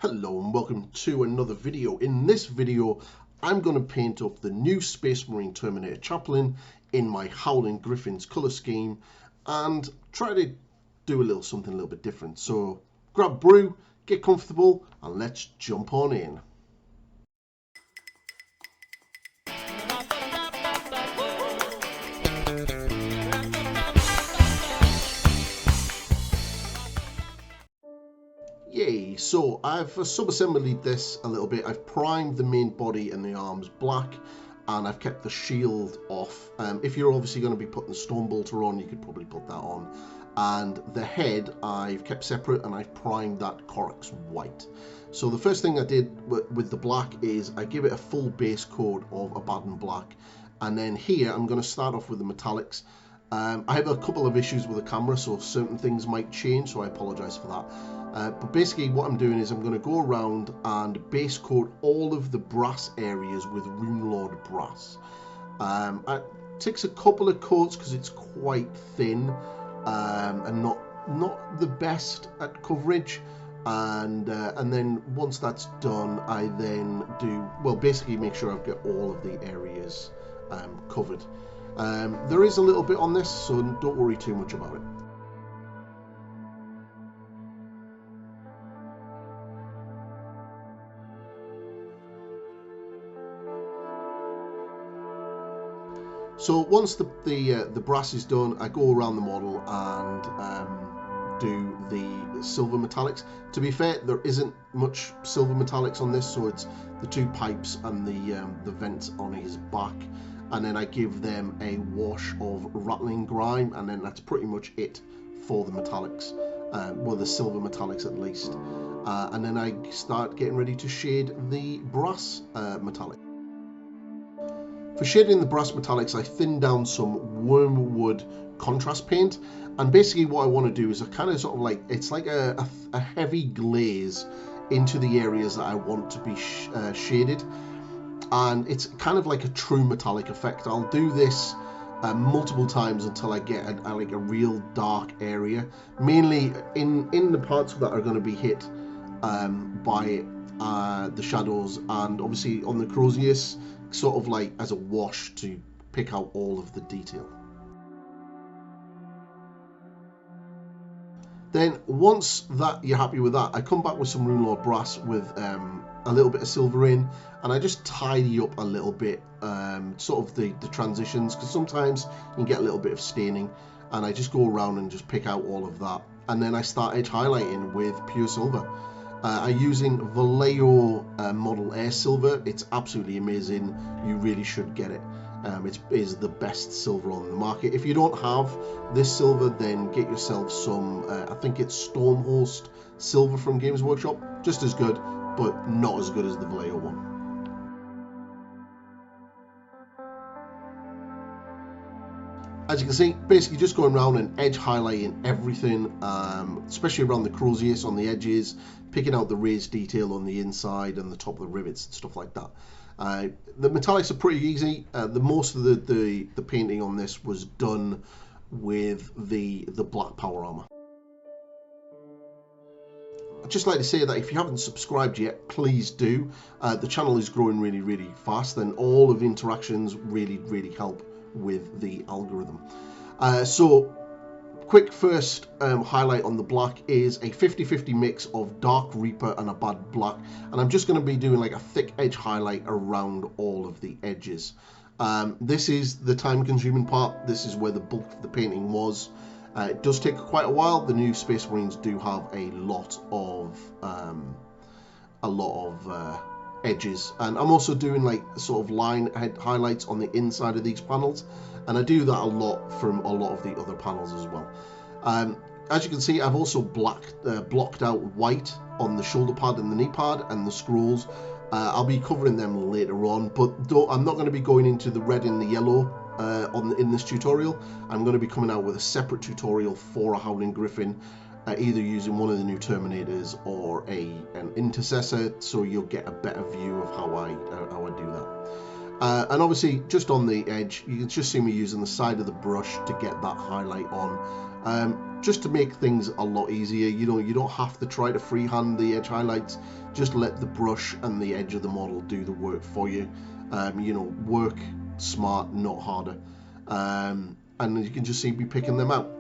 Hello and welcome to another video. In this video, I'm going to paint up the new Space Marine Terminator Chaplain in my Howling Griffons colour scheme and try to do something a little bit different. So grab a brew, get comfortable, and let's jump on in. Yay, so I've sub-assembled this a little bit. I've primed the main body and the arms black, and I've kept the shield off. If you're obviously going to be putting the stone bolter on, you could probably put that on. And the head I've kept separate, and I've primed that Corax white. So the first thing I did with the black is I give it a full base coat of Abaddon black, and then here I'm going to start off with the metallics. I have a couple of issues with the camera, so certain things might change, so I apologize for that. But basically what I'm doing is I'm going to go around and base coat all of the brass areas with Runelord brass. It takes a couple of coats because it's quite thin and not the best at coverage. And then once that's done, I then do, well, basically make sure I've got all of the areas covered. There is a little bit on this, so don't worry too much about it. So once the brass is done, I go around the model and do the silver metallics. To be fair, there isn't much silver metallics on this, so it's the two pipes and the vents on his back, and then I give them a wash of rattling grime, and then that's pretty much it for the metallics, well, the silver metallics at least. And then I start getting ready to shade the brass metallic. For shading the brass metallics, I thin down some wormwood contrast paint, and basically what I want to do is I kind of sort of like, it's like a heavy glaze into the areas that I want to be shaded, and it's kind of like a true metallic effect. I'll do this multiple times until I get like a real dark area, mainly in the parts that are going to be hit by the shadows, and obviously on the Crozius, sort of like as a wash to pick out all of the detail. Then once that you're happy with that, I come back with some Runelord brass with a little bit of silver in, and I just tidy up a little bit sort of the transitions, because sometimes you can get a little bit of staining, and I just go around and just pick out all of that, and then I start edge highlighting with pure silver. I'm using Vallejo Model Air Silver. It's absolutely amazing. You really should get it. It is the best silver on the market. If you don't have this silver, then get yourself some, I think it's Stormhost Silver from Games Workshop. Just as good, but not as good as the Vallejo one. As you can see, basically just going around and edge highlighting everything, especially around the Crozius on the edges, picking out the raised detail on the inside and the top of the rivets and stuff like that. The metallics are pretty easy. The most of the painting on this was done with the black power armor. I'd just like to say that if you haven't subscribed yet, please do. The channel is growing really fast, and all of the interactions really help with the algorithm. So quick first highlight on the black is a 50-50 mix of Dark Reaper and a Bad Black, and I'm just going to be doing like a thick edge highlight around all of the edges. This is the time consuming part. This is where the bulk of the painting was. It does take quite a while. The new Space Marines do have a lot of edges, and I'm also doing like sort of line highlights on the inside of these panels, and I do that a lot from a lot of the other panels as well. As you can see, I've also blocked out white on the shoulder pad and the knee pad and the scrolls. I'll be covering them later on, but I'm not going to be going into the red and the yellow in this tutorial. I'm going to be coming out with a separate tutorial for a Howling Griffon, either using one of the new Terminators or an intercessor, so you'll get a better view of how I do that. And obviously just on the edge, you can just see me using the side of the brush to get that highlight on, just to make things a lot easier. You know, you don't have to try to freehand the edge highlights. Just let the brush and the edge of the model do the work for you. You know, work smart, not harder. And you can just see me picking them out.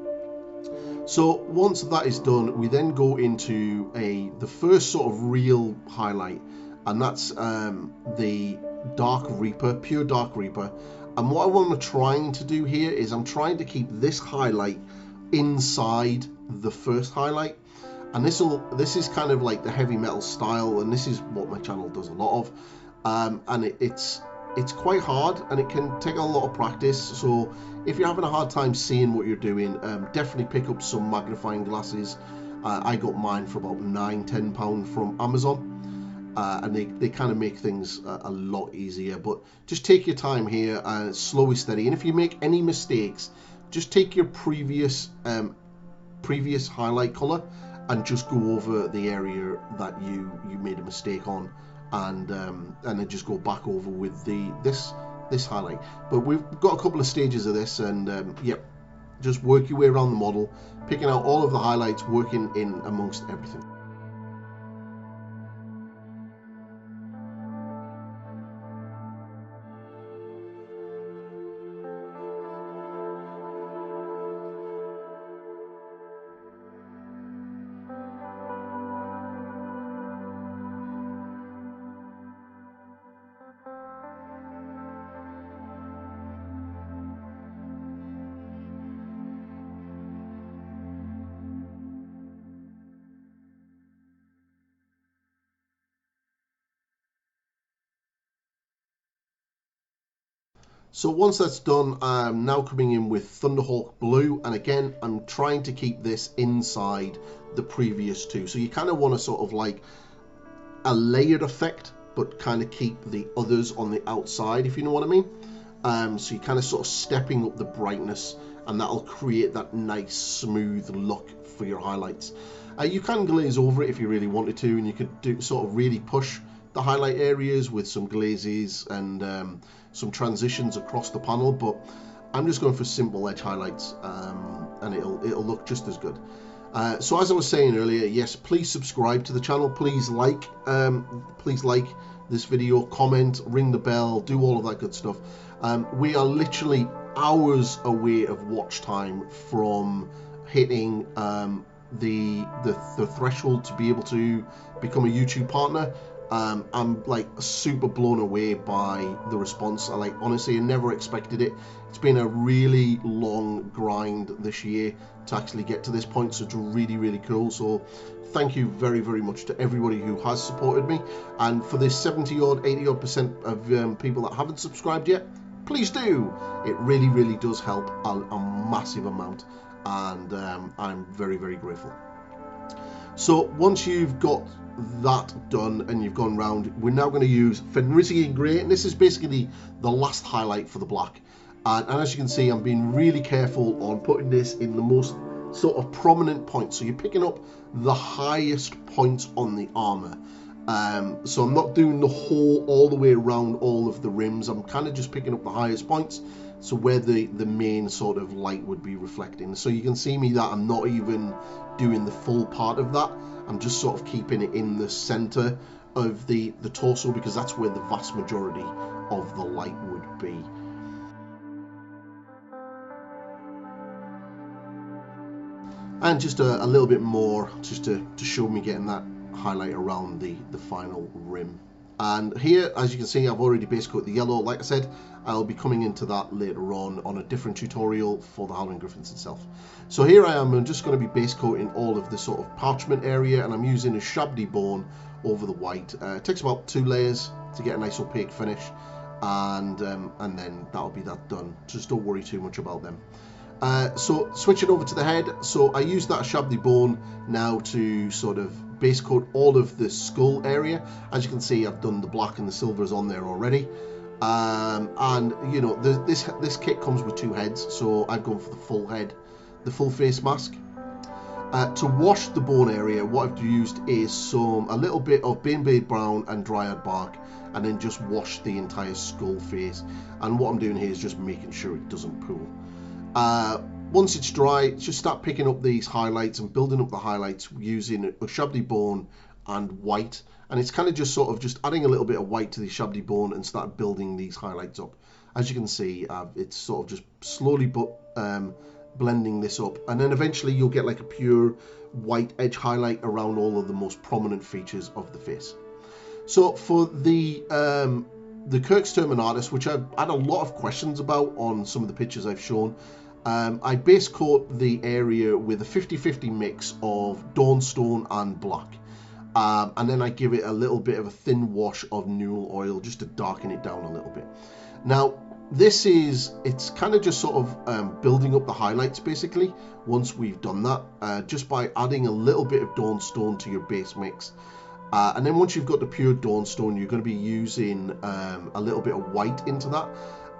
So once that is done, we then go into the first sort of real highlight, and that's the Dark Reaper, pure Dark Reaper. And what I'm trying to do here is I'm trying to keep this highlight inside the first highlight, and this is kind of like the heavy metal style, and this is what my channel does a lot of, and it's quite hard, and it can take a lot of practice. So if you're having a hard time seeing what you're doing, definitely pick up some magnifying glasses. I got mine for about £9–10 from Amazon. And they kind of make things a lot easier. But just take your time here, and slow and steady. And if you make any mistakes, just take your previous highlight color and just go over the area that you made a mistake on, and then just go back over with this highlight. But we've got a couple of stages of this, and yep, just work your way around the model, picking out all of the highlights, working in amongst everything. So once that's done, I'm now coming in with Thunderhawk Blue, and again I'm trying to keep this inside the previous two. So you kind of want to sort of like a layered effect, but kind of keep the others on the outside, if you know what I mean. So you're kind of sort of stepping up the brightness, and that'll create that nice smooth look for your highlights. You can glaze over it if you really wanted to, and you could do sort of really push the highlight areas with some glazes and some transitions across the panel, but I'm just going for simple edge highlights, and it'll look just as good. So as I was saying earlier, yes, please subscribe to the channel, please like this video, comment, ring the bell, do all of that good stuff. We are literally hours away of watch time from hitting the threshold to be able to become a YouTube partner. I'm like super blown away by the response. Honestly, I never expected it. It's been a really long grind this year to actually get to this point, so it's really, really cool. So thank you very, very much to everybody who has supported me, and for this 70–80% of people that haven't subscribed yet, please do. It really, really does help a massive amount, and I'm very, very grateful. So once you've got that done and you've gone round, we're now going to use Fenrisian Grey, and this is basically the last highlight for the black. And as you can see, I'm being really careful on putting this in the most sort of prominent points. So you're picking up the highest points on the armor. So I'm not doing the whole all the way around all of the rims. I'm kind of just picking up the highest points, so where the main sort of light would be reflecting. So you can see me that I'm not even doing the full part of that. I'm just sort of keeping it in the center of the torso, because that's where the vast majority of the light would be. And just a little bit more just to show me getting that highlight around the final rim. And here, as you can see, I've already base coat the yellow. Like I said, I'll be coming into that later on a different tutorial for the Howling Griffons itself. So here I am, I'm just going to be base coating all of the sort of parchment area, and I'm using a Shabdy bone over the white. It takes about 2 layers to get a nice opaque finish, and then that'll be that done. Just don't worry too much about them. So switching over to the head, so I use that Shabdy bone now to sort of base coat all of the skull area. As you can see, I've done the black and the silvers on there already, and you know, this kit comes with 2 heads, so I've gone for the full head, the full face mask. To wash the bone area, what I've used is a little bit of Baneblade Brown and Dryad Bark, and then just wash the entire skull face. And what I'm doing here is just making sure it doesn't pool. Once it's dry, just start picking up these highlights and building up the highlights using a Shabdi bone and white. And it's kind of just sort of just adding a little bit of white to the Shabdi bone and start building these highlights up. As you can see, it's sort of just slowly blending this up, and then eventually you'll get like a pure white edge highlight around all of the most prominent features of the face. So for the Kirk's Terminatus, which I've had a lot of questions about on some of the pictures I've shown, I base coat the area with a 50-50 mix of Dawnstone and black, and then I give it a little bit of a thin wash of Newell oil just to darken it down a little bit. Now it's kind of just sort of building up the highlights basically once we've done that, just by adding a little bit of Dawnstone to your base mix. And then once you've got the pure Dawnstone, you're going to be using a little bit of white into that.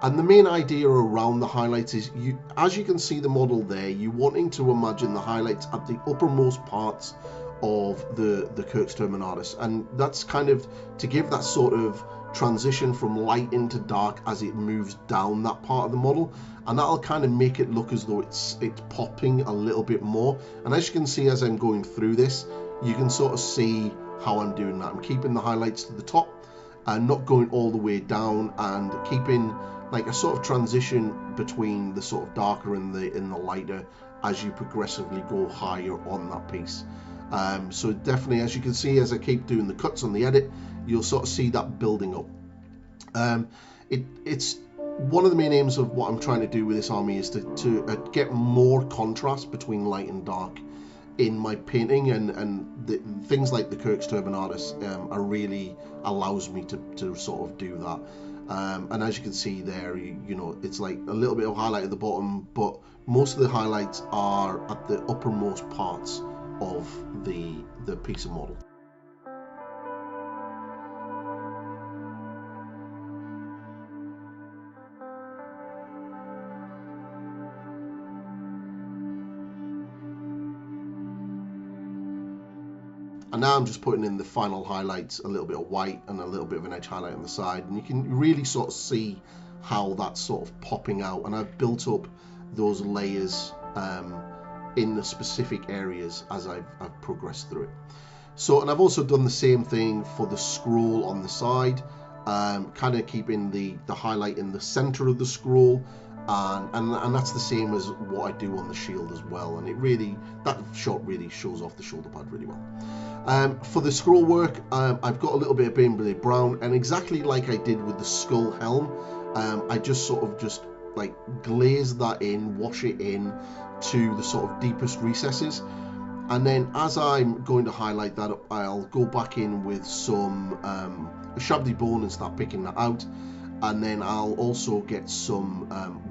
And the main idea around the highlights is, as you can see the model there, you're wanting to imagine the highlights at the uppermost parts of the Kirk's Terminatus, and that's kind of to give that sort of transition from light into dark as it moves down that part of the model, and that'll kind of make it look as though it's popping a little bit more. And as you can see, as I'm going through this, you can sort of see how I'm doing that. I'm keeping the highlights to the top and not going all the way down, and keeping like a sort of transition between the sort of darker and the lighter as you progressively go higher on that piece. So definitely, as you can see, as I keep doing the cuts on the edit, you'll sort of see that building up. It's one of the main aims of what I'm trying to do with this army is to get more contrast between light and dark in my painting, and things like the Kirk's Terminatus are really allows me to sort of do that. And as you can see there, you know, it's like a little bit of highlight at the bottom, but most of the highlights are at the uppermost parts of the piece of model. And now I'm just putting in the final highlights, a little bit of white and a little bit of an edge highlight on the side, and you can really sort of see how that's sort of popping out. And I've built up those layers in the specific areas as I've progressed through it. So, and I've also done the same thing for the scroll on the side, kind of keeping the highlight in the center of the scroll, and that's the same as what I do on the shield as well. And it really, that shot really shows off the shoulder pad really well. For the scroll work, I've got a little bit of Baneblade Brown, and exactly like I did with the skull helm, I just sort of just like glaze that in, wash it in to the sort of deepest recesses, and then as I'm going to highlight that up, I'll go back in with some Shabdi bone and start picking that out, and then I'll also get some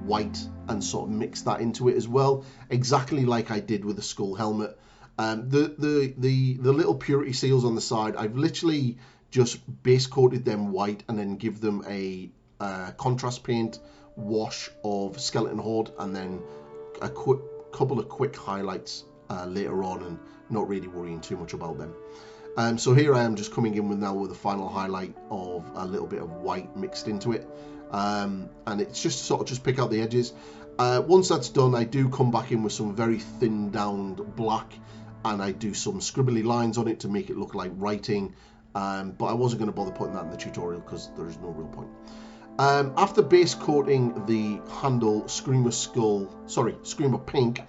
white and sort of mix that into it as well, exactly like I did with the skull helmet. The little purity seals on the side, I've literally just base coated them white and then give them a contrast paint wash of Skeleton Horde, and then a couple of quick highlights later on, and not really worrying too much about them. So here I am just coming in with a final highlight of a little bit of white mixed into it, and it's just sort of just pick out the edges. Once that's done, I do come back in with some very thin downed black, and I do some scribbly lines on it to make it look like writing, but I wasn't going to bother putting that in the tutorial because there is no real point. After base coating the handle Screamer Pink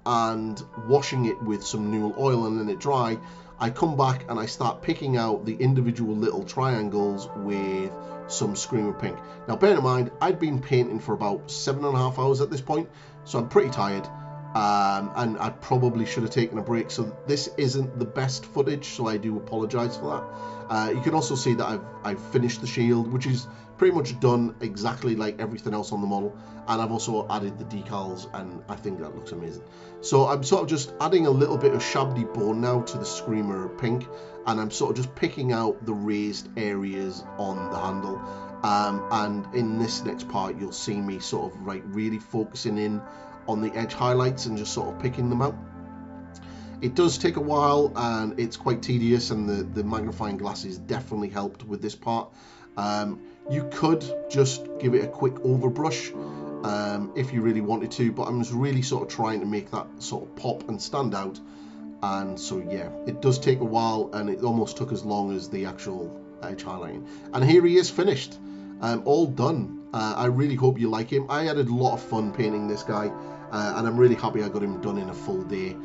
and washing it with some Newell oil and letting it dry, I come back and I start picking out the individual little triangles with some Screamer Pink. Now bear in mind, I'd been painting for about 7.5 hours at this point, so I'm pretty tired, and I probably should have taken a break, so this isn't the best footage, so I do apologize for that. You can also see that I've finished the shield, which is pretty much done exactly like everything else on the model, and I've also added the decals, and I think that looks amazing. So I'm sort of just adding a little bit of Shabdi bone now to the Screamer Pink, and I'm sort of just picking out the raised areas on the handle, and in this next part you'll see me sort of really focusing in on the edge highlights and just sort of picking them out. It does take a while and it's quite tedious, and the magnifying glasses definitely helped with this part. You could just give it a quick overbrush if you really wanted to, but I'm just really sort of trying to make that sort of pop and stand out. And so yeah, it does take a while, and it almost took as long as the actual edge highlighting. And here he is finished, all done. I really hope you like him. I had a lot of fun painting this guy, and I'm really happy I got him done in a full day.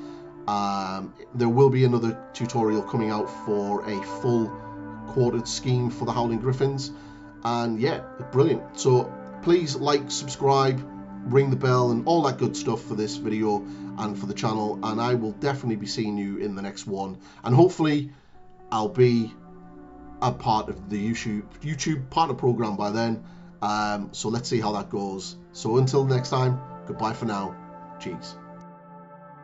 There will be another tutorial coming out for a full quartered scheme for the Howling Griffons, and yeah, brilliant. So please like, subscribe, ring the bell and all that good stuff for this video and for the channel, and I will definitely be seeing you in the next one, and hopefully I'll be a part of the YouTube partner program by then. So let's see how that goes. So until next time, goodbye for now. Cheers.